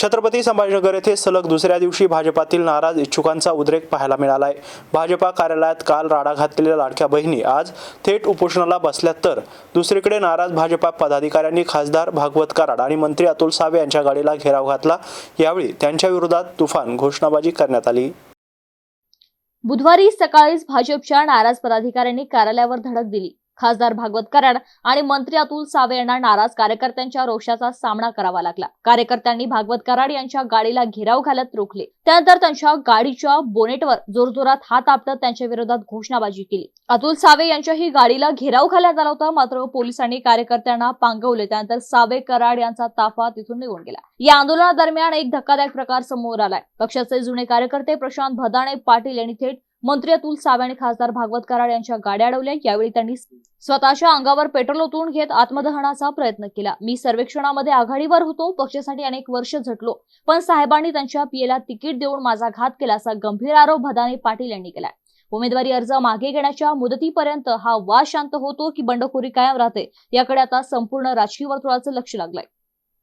छत्रपती संभाजीनगर येथे सलग दुसऱ्या दिवशी भाजपातील नाराज इच्छुकांचा उद्रेक पाहायला मिळालाय। भाजपा कार्यालयात काल राडा घातलेल्या लाडक्या बहिणी आज थेट उपोषणाला बसल्यात, तर दुसरीकडे नाराज भाजपा पदाधिकाऱ्यांनी खासदार भागवत कराड आणि मंत्री अतुल सावे यांच्या गाडीला घेराव घातला। यावेळी त्यांच्या विरोधात तुफान घोषणाबाजी करण्यात आली। बुधवारी सकाळीच भाजपच्या नाराज पदाधिकाऱ्यांनी कार्यालयावर धडक दिली। खासदार भागवत कराड आणि मंत्री अतुल सावे यांना नाराज कार्यकर्त्यांच्या रोषाचा सामना करावा लागला। कार्यकर्त्यांनी भागवत कराड यांच्या गाडीला घेराव घालत रोखले। त्यानंतर त्यांच्या गाडीच्या बोनेटवर जोरजोरात हात आपटत त्यांच्या विरोधात घोषणाबाजी केली। अतुल सावे यांच्याही गाडीला घेराव घालण्यात आला होता, मात्र पोलिसांनी कार्यकर्त्यांना पांगवले। त्यानंतर सावे कराड यांचा ताफा तिथून निघून गेला। या आंदोलनादरम्यान एक धक्कादायक प्रकार समोर आलाय। पक्षाचे जुने कार्यकर्ते प्रशांत भदाणे पाटील यांनी थेट मंत्री अतुल सावे आणि खासदार भागवत कराड यांच्या गाड्या अडवल्या। यावेळी त्यांनी स्वतःच्या अंगावर पेट्रोल ओतून घेत आत्मदहनाचा प्रयत्न केला। मी सर्वेक्षणामध्ये आघाडीवर होतो, पक्षासाठी अनेक वर्ष झटलो, पण साहेबांनी त्यांच्या पियेला तिकीट देऊन माझा घात केला, असा गंभीर आरोप भदाणे पाटील यांनी केलाय। उमेदवारी अर्ज मागे घेण्याच्या मुदतीपर्यंत हा वाद शांत होतो की बंडखोरी कायम राहते, याकडे आता संपूर्ण राजकीय वर्तुळाचं लक्ष लागलंय।